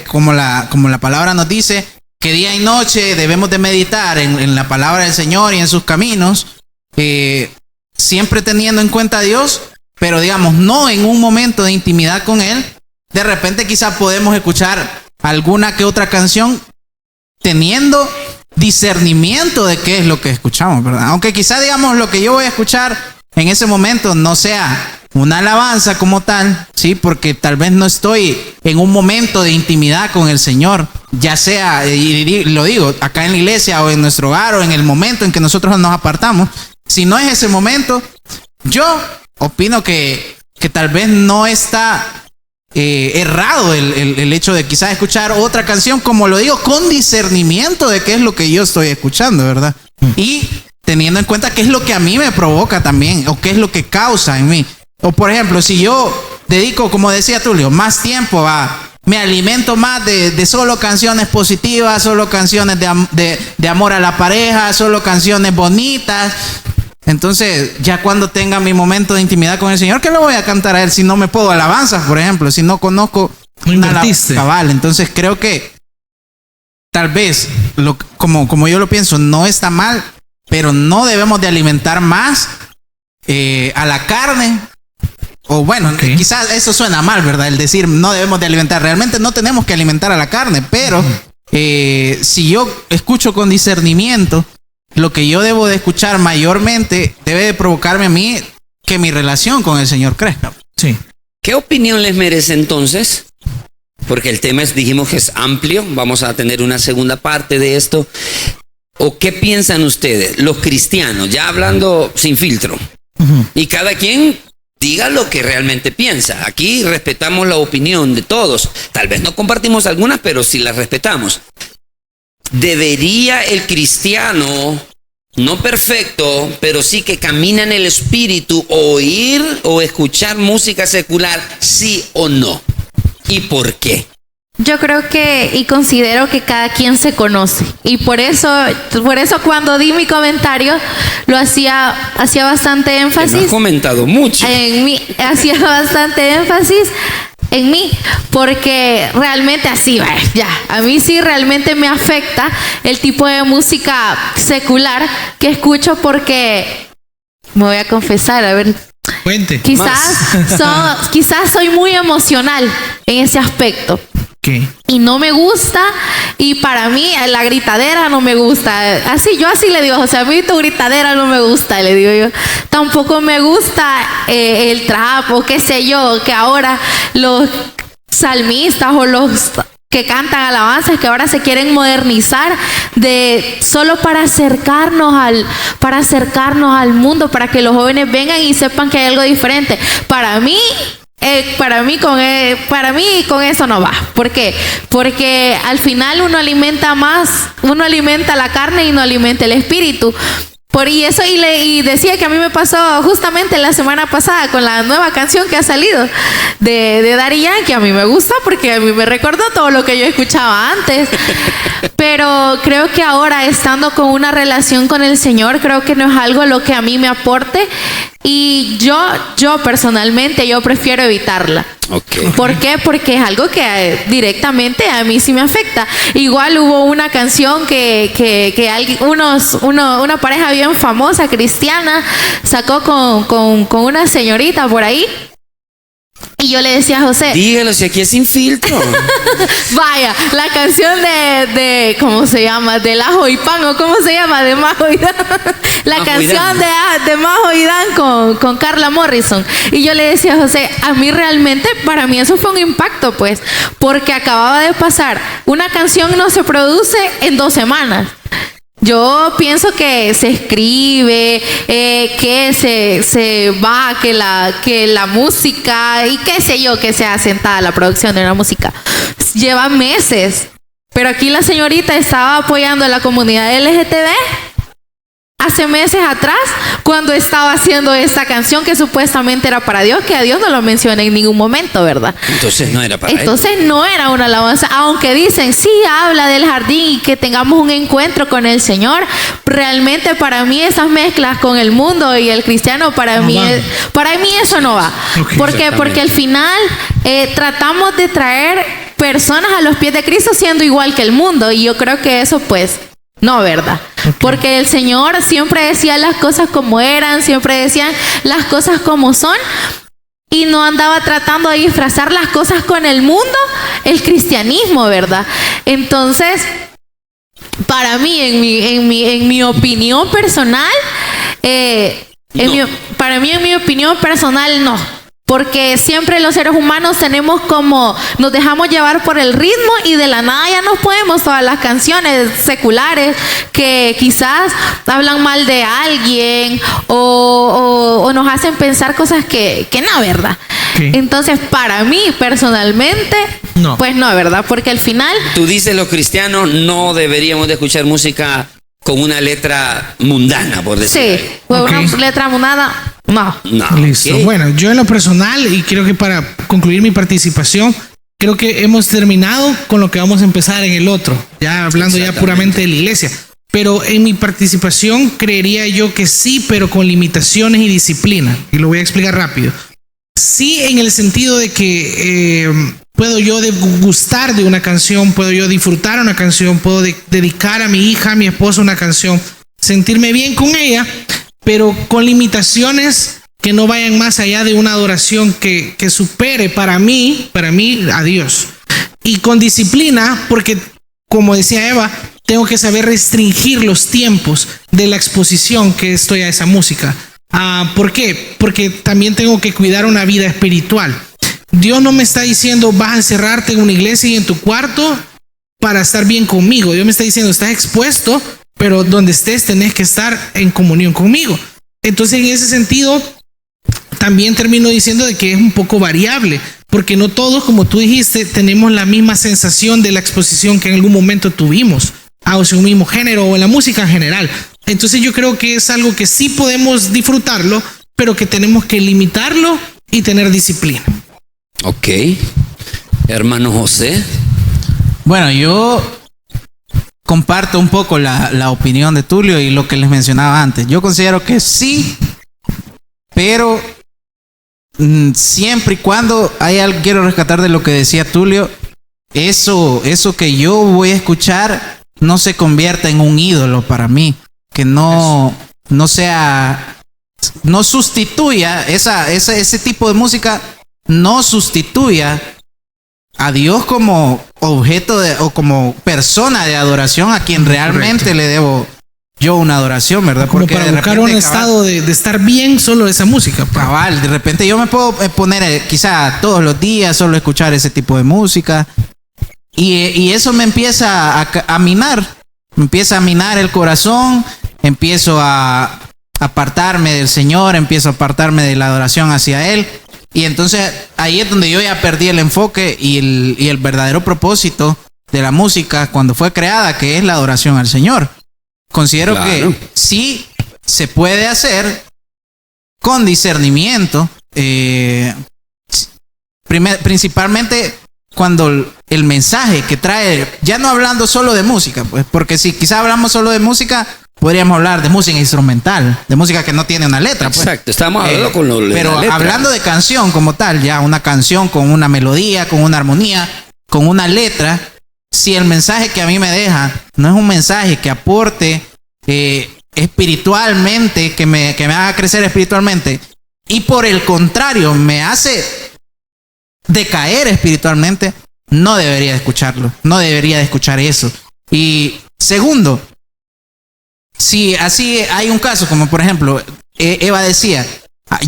como la palabra nos dice, que día y noche debemos de meditar en la palabra del Señor y en sus caminos, siempre teniendo en cuenta a Dios, pero digamos, no en un momento de intimidad con Él. De repente quizás podemos escuchar alguna que otra canción teniendo discernimiento de qué es lo que escuchamos, ¿verdad? Aunque quizás, digamos, lo que yo voy a escuchar en ese momento no sea una alabanza como tal, sí, porque tal vez no estoy en un momento de intimidad con el Señor, ya sea, y lo digo, acá en la iglesia o en nuestro hogar o en el momento en que nosotros nos apartamos. Si no es ese momento, yo opino que tal vez no está errado el hecho de quizás escuchar otra canción, como lo digo, con discernimiento de qué es lo que yo estoy escuchando, ¿verdad? Y teniendo en cuenta qué es lo que a mí me provoca también, o qué es lo que causa en mí. O por ejemplo, si yo dedico, como decía Tulio, más tiempo me alimento más de solo canciones positivas, solo canciones de amor a la pareja, solo canciones bonitas. Entonces, ya cuando tenga mi momento de intimidad con el Señor, ¿qué le voy a cantar a Él si no me puedo alabanzas, por ejemplo? Si no conozco una alabanza cabal. Entonces, creo que tal vez, como yo lo pienso, no está mal, pero no debemos de alimentar más a la carne. O bueno, quizás eso suena mal, ¿verdad? El decir no debemos de alimentar. Realmente no tenemos que alimentar a la carne, pero si yo escucho con discernimiento, lo que yo debo de escuchar mayormente debe de provocarme a mí que mi relación con el Señor crezca. Sí. ¿Qué opinión les merece entonces? Porque el tema dijimos que es amplio. Vamos a tener una segunda parte de esto. ¿O qué piensan ustedes, los cristianos, ya hablando sin filtro? Y cada quien diga lo que realmente piensa. Aquí respetamos la opinión de todos. Tal vez no compartimos algunas, pero sí las respetamos. ¿debería el cristiano, no perfecto, pero sí que camina en el espíritu, oír o escuchar música secular, sí o no? ¿Y por qué? Yo creo que y considero que cada quien se conoce. Y por eso cuando di mi comentario, lo hacía bastante Lo énfasis. has comentado mucho. Hacía bastante énfasis en mí, porque realmente así, ya, a mí sí realmente me afecta el tipo de música secular que escucho, porque me voy a confesar, a ver, Cuente. quizás soy muy emocional en ese aspecto. ¿Qué? Y no me gusta, y para mí la gritadera no me gusta. Yo así le digo, o sea, a mí tu gritadera no me gusta, le digo yo. Tampoco me gusta el trap o qué sé yo, que ahora los salmistas o los que cantan alabanzas que ahora se quieren modernizar solo para acercarnos al mundo, para que los jóvenes vengan y sepan que hay algo diferente. Para mí con eso no va. ¿Por qué? Porque al final uno alimenta la carne y no alimenta el espíritu. Y decía que a mí me pasó justamente la semana pasada con la nueva canción que ha salido de Daddy Yankee. A mí me gusta porque a mí me recordó todo lo que yo escuchaba antes. Pero creo que ahora, estando con una relación con el Señor, creo que no es algo lo que a mí me aporte. Y yo personalmente, yo prefiero evitarla. Okay. ¿Por qué? Porque es algo que directamente a mí sí me afecta. Igual hubo una canción que una pareja bien famosa, cristiana, sacó con una señorita por ahí. Y yo le decía a José, dígalo, si aquí es sin filtro. vaya, la canción de ¿cómo se llama? Del Ajo y Pan, o ¿cómo se llama? De Majo y Dan. La canción de Majo y Dan con Carla Morrison. Y yo le decía a José, a mí realmente, para mí eso fue un impacto, pues, porque acababa de pasar. Una canción no se produce en 2 semanas. Yo pienso que se escribe, que se va, que la música y qué sé yo, que sea sentada la producción de una música. Lleva meses. Pero aquí la señorita estaba apoyando a la comunidad LGTB hace meses atrás, cuando estaba haciendo esta canción que supuestamente era para Dios, que a Dios no lo menciona en ningún momento, ¿verdad? Entonces no era para él. Entonces no era una alabanza, aunque dicen, sí, habla del jardín y que tengamos un encuentro con el Señor. Realmente para mí esas mezclas con el mundo y el cristiano, para mí eso no va. Okay. ¿Por qué? Porque al final tratamos de traer personas a los pies de Cristo siendo igual que el mundo, y yo creo que eso pues no, ¿verdad? Okay. Porque el Señor siempre decía las cosas como eran, siempre decían las cosas como son, y no andaba tratando de disfrazar las cosas con el mundo, el cristianismo, ¿verdad? Entonces, para mí, en mi opinión personal, en mi opinión personal, no. Porque siempre los seres humanos nos dejamos llevar por el ritmo, y de la nada ya nos podemos todas las canciones seculares que quizás hablan mal de alguien o nos hacen pensar cosas que no, ¿verdad? Okay. Entonces, para mí, personalmente, no. Pues no, ¿verdad? Porque al final... Tú dices, los cristianos no deberíamos de escuchar música con una letra mundana, por decirlo. Sí, con una letra mundana... No. Listo. Okay. Bueno, yo en lo personal, y creo que para concluir mi participación, creo que hemos terminado con lo que vamos a empezar en el otro, ya hablando ya puramente de la iglesia. Pero en mi participación creería yo que sí, pero con limitaciones y disciplina. Y lo voy a explicar rápido. Sí, en el sentido de que puedo yo gustar de una canción, puedo yo disfrutar una canción, puedo dedicar a mi hija, a mi esposa una canción, sentirme bien con ella, pero con limitaciones que no vayan más allá de una adoración que supere para mí a Dios. Y con disciplina, porque como decía Eva, tengo que saber restringir los tiempos de la exposición que estoy a esa música. ¿Por qué? Porque también tengo que cuidar una vida espiritual. Dios no me está diciendo vas a encerrarte en una iglesia y en tu cuarto para estar bien conmigo. Dios me está diciendo estás expuesto, pero donde estés tenés que estar en comunión conmigo. Entonces, en ese sentido, también termino diciendo de que es un poco variable, porque no todos, como tú dijiste, tenemos la misma sensación de la exposición que en algún momento tuvimos. hacia un mismo género o en la música en general. Entonces yo creo que es algo que sí podemos disfrutarlo, pero que tenemos que limitarlo y tener disciplina. Ok. Hermano José. Bueno, yo comparto un poco la opinión de Tulio y lo que les mencionaba antes. Yo considero que sí, pero siempre y cuando hay algo, quiero rescatar de lo que decía Tulio, eso que yo voy a escuchar no se convierta en un ídolo para mí, que no sustituya ese tipo de música, no sustituya a Dios como objeto o como persona de adoración a quien realmente Correcto. le debo yo una adoración, ¿verdad? Como para de buscar repente, un estado de estar bien solo esa música. cabal, de repente yo me puedo poner quizá todos los días solo escuchar ese tipo de música y eso me empieza a minar, me empieza a minar el corazón, empiezo a apartarme del Señor, empiezo a apartarme de la adoración hacia Él. Y entonces ahí es donde yo ya perdí el enfoque y el verdadero propósito de la música cuando fue creada, que es la adoración al Señor. Considero Claro. que sí se puede hacer con discernimiento, principalmente cuando el mensaje que trae, ya no hablando solo de música, pues, porque si quizá hablamos solo de música, podríamos hablar de música instrumental, de música que no tiene una letra. Pues. Exacto, estamos hablando con lo Pero la letra. hablando de canción como tal, ya una canción con una melodía, con una armonía, con una letra, si el mensaje que a mí me deja no es un mensaje que aporte espiritualmente, que me haga crecer espiritualmente, y por el contrario me hace decaer espiritualmente, no debería de escucharlo, no debería de escuchar eso. Y segundo, si así hay un caso, como por ejemplo, Eva decía,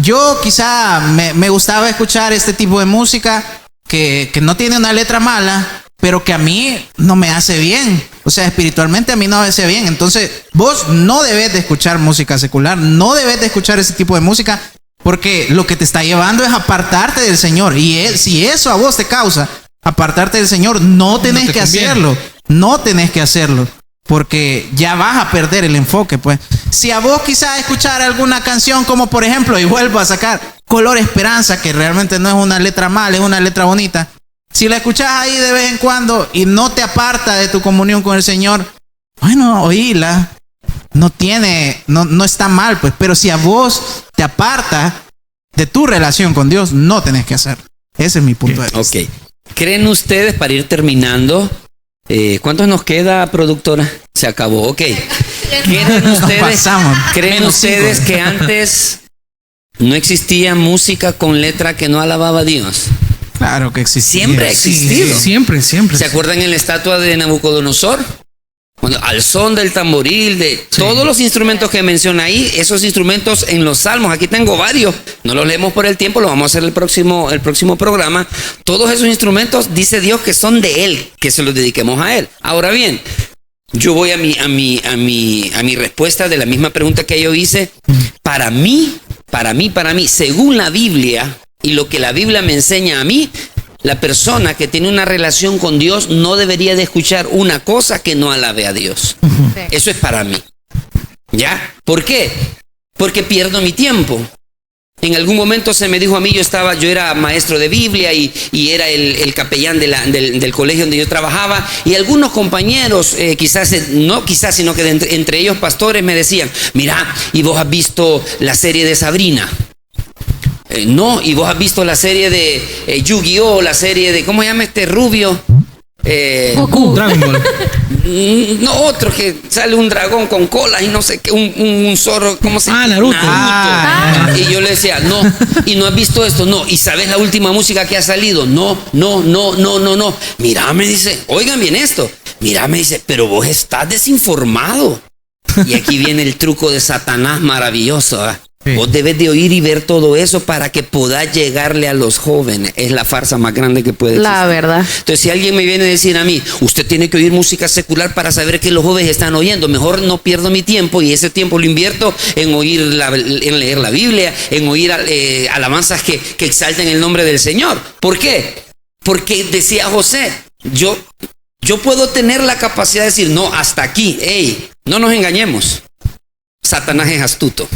yo quizá me gustaba escuchar este tipo de música que no tiene una letra mala, pero que a mí no me hace bien. O sea, espiritualmente a mí no me hace bien. Entonces, vos no debes de escuchar música secular, no debes de escuchar ese tipo de música, porque lo que te está llevando es apartarte del Señor. Y si eso a vos te causa apartarte del Señor, no tenés te que conviene. hacerlo. No tenés que hacerlo. Porque ya vas a perder el enfoque, pues. Si a vos quizás escuchar alguna canción como por ejemplo, y vuelvo a sacar Color Esperanza, que realmente no es una letra mala, es una letra bonita. Si la escuchás ahí de vez en cuando y no te aparta de tu comunión con el Señor, bueno, oíla. No está mal, pues. Pero si a vos te aparta de tu relación con Dios, no tenés que hacerlo. Ese es mi punto de vista. Ok. ¿Creen ustedes, para ir terminando, cuántos nos queda, productora? Se acabó, ok. Pasamos. ¿Creen Menos ustedes 5. que antes no existía música con letra que no alababa a Dios? Claro que existe. Siempre ha existido. Siempre. ¿Se acuerdan en la estatua de Nabucodonosor? Cuando, al son del tamboril, de todos los instrumentos que menciona ahí, esos instrumentos en los salmos, aquí tengo varios, no los leemos por el tiempo, lo vamos a hacer el próximo programa. Todos esos instrumentos, dice Dios que son de Él, que se los dediquemos a Él. Ahora bien, yo voy a mi respuesta de la misma pregunta que yo hice. Para mí, según la Biblia y lo que la Biblia me enseña a mí, la persona que tiene una relación con Dios no debería de escuchar una cosa que no alabe a Dios. Sí. Eso es para mí. ¿Ya? ¿Por qué? Porque pierdo mi tiempo. En algún momento se me dijo a mí, yo era maestro de Biblia y era el capellán del colegio donde yo trabajaba, y algunos compañeros, sino que entre ellos pastores, me decían, mira, ¿y vos has visto la serie de Sabrina? No, ¿y vos has visto la serie de Yu-Gi-Oh, la serie de, ¿cómo se llama este rubio? Goku. Dragon Ball. No, otro que sale un dragón con colas y no sé qué, un zorro, ¿cómo se llama? Naruto. Y yo le decía, no, y no has visto esto, no, y sabes la última música que ha salido, no. Mira, me dice, oigan bien esto, mira, me dice, pero vos estás desinformado. Y aquí viene el truco de Satanás maravilloso, ¿eh? Sí. Vos debes de oír y ver todo eso para que puedas llegarle a los jóvenes. Es la farsa más grande que puede existir. La verdad. Entonces, si alguien me viene a decir a mí, usted tiene que oír música secular para saber que los jóvenes están oyendo, mejor no pierdo mi tiempo y ese tiempo lo invierto en en leer la Biblia, en oír alabanzas que exalten el nombre del Señor. ¿Por qué? Porque decía José, yo yo puedo tener la capacidad de decir, no, hasta aquí, hey, no nos engañemos. Satanás es astuto.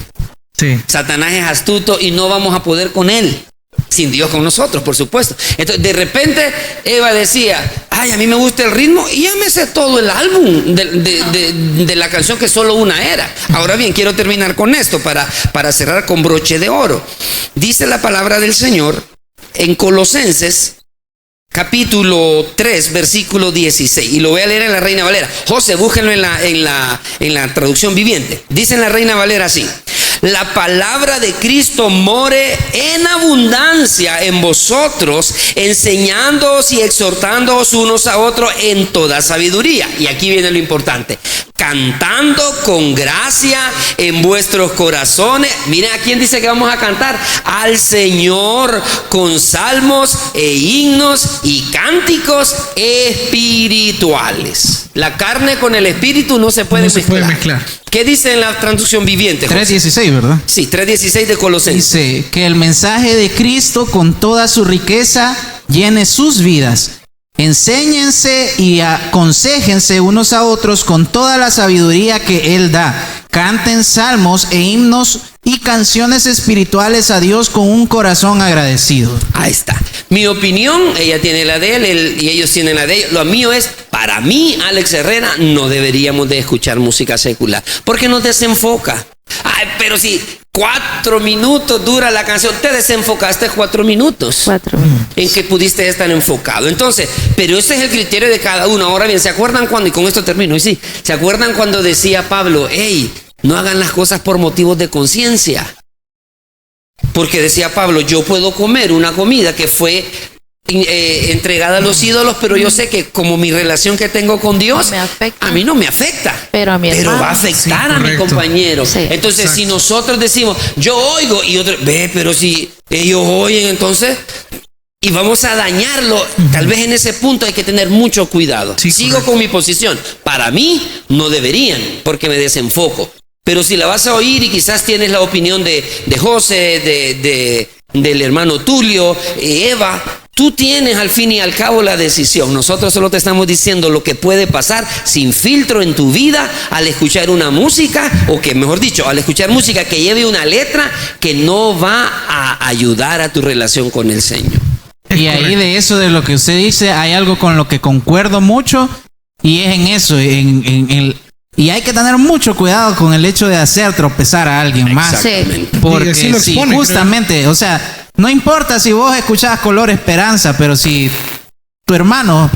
Sí. Satanás es astuto y no vamos a poder con él. Sin Dios con nosotros, por supuesto. Entonces, de repente, Eva decía, ay, a mí me gusta el ritmo y ya me sé todo el álbum de la canción, que solo una era. Ahora bien, quiero terminar con esto para cerrar con broche de oro. Dice la palabra del Señor en Colosenses, capítulo 3, versículo 16. Y lo voy a leer en la Reina Valera. José, búsquenlo en la traducción viviente. Dice en la Reina Valera así: la palabra de Cristo more en abundancia en vosotros, enseñándoos y exhortándoos unos a otros en toda sabiduría. Y aquí viene lo importante: cantando con gracia en vuestros corazones. Miren a quién dice que vamos a cantar: al Señor, con salmos e himnos y cánticos espirituales. La carne con el espíritu no se puede mezclar. ¿Qué dice en la traducción viviente? 3:16, ¿verdad? Sí, 3:16 de Colosenses. Dice que el mensaje de Cristo con toda su riqueza llene sus vidas. Enséñense y aconséjense unos a otros con toda la sabiduría que Él da. Canten salmos e himnos y canciones espirituales a Dios con un corazón agradecido. Ahí está. Mi opinión, ella tiene la de él y ellos tienen la de ellos. Lo mío es, para mí, Alex Herrera, no deberíamos de escuchar música secular porque nos desenfoca. Ay, pero si 4 minutos dura la canción, te desenfocaste 4 minutos. 4. En que pudiste estar enfocado. Entonces, pero ese es el criterio de cada uno. Ahora bien, ¿se acuerdan cuando, y con esto termino, y sí, ¿se acuerdan cuando decía Pablo, hey, no hagan las cosas por motivos de conciencia? Porque decía Pablo, yo puedo comer una comida que fue entregada a los ídolos, pero yo sé que como mi relación que tengo con Dios, a mí no me afecta, pero a mi hermano, va a afectar a mi compañero. Sí. Entonces, si nosotros decimos, yo oigo, y otro, pero si ellos oyen, entonces, y vamos a dañarlo, tal vez en ese punto hay que tener mucho cuidado. Sí, sigo con mi posición. Para mí, no deberían, porque me desenfoco. Pero si la vas a oír y quizás tienes la opinión de José, del hermano Tulio, Eva, tú tienes al fin y al cabo la decisión. Nosotros solo te estamos diciendo lo que puede pasar sin filtro en tu vida al escuchar una música, o que mejor dicho, al escuchar música que lleve una letra que no va a ayudar a tu relación con el Señor. Y ahí de eso, de lo que usted dice, hay algo con lo que concuerdo mucho, y es en eso, y hay que tener mucho cuidado con el hecho de hacer tropezar a alguien más. Sí. Porque si justamente, o sea, no importa si vos escuchás Color Esperanza, pero si tu hermano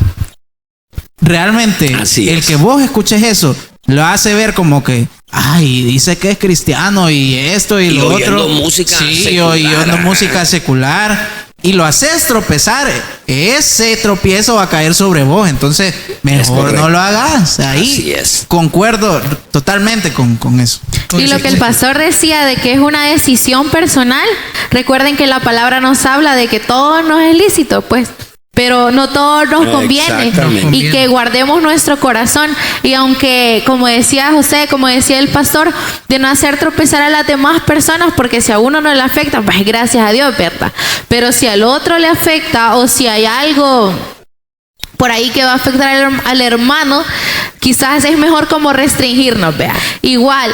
realmente, el que vos escuches eso, lo hace ver como que, ay, dice que es cristiano y esto y lo otro. Música oyendo música secular. Y lo haces tropezar, ese tropiezo va a caer sobre vos. Entonces, mejor no lo hagas. Ahí concuerdo totalmente con eso. Y lo que el pastor decía de que es una decisión personal, recuerden que la palabra nos habla de que todo nos es lícito, pues, pero no todo nos conviene, y que guardemos nuestro corazón. Y aunque, como decía José, como decía el pastor, de no hacer tropezar a las demás personas, porque si a uno no le afecta, pues gracias a Dios, ¿verdad? Pero si al otro le afecta, o si hay algo por ahí que va a afectar al hermano, quizás es mejor como restringirnos, vea. Igual,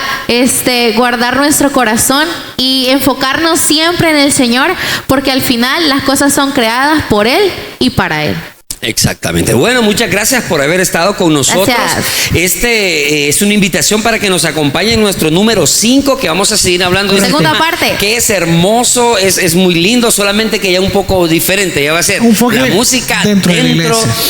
guardar nuestro corazón y enfocarnos siempre en el Señor, porque al final las cosas son creadas por Él y para Él. Exactamente. Bueno, muchas gracias por haber estado con nosotros. Gracias. Es una invitación para que nos acompañen en nuestro número 5, que vamos a seguir hablando de segunda este tema, parte, que es hermoso, es muy lindo, solamente que ya un poco diferente. Ya va a ser la música dentro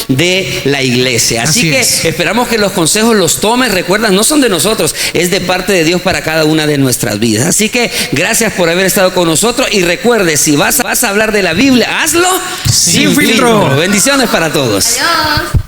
de la iglesia. Así que esperamos que los consejos los tomes. Recuerda, no son de nosotros, es de parte de Dios para cada una de nuestras vidas. Así que gracias por haber estado con nosotros, y recuerde, si vas a hablar de la Biblia, hazlo sin filtro. Bendiciones para todos. Adiós.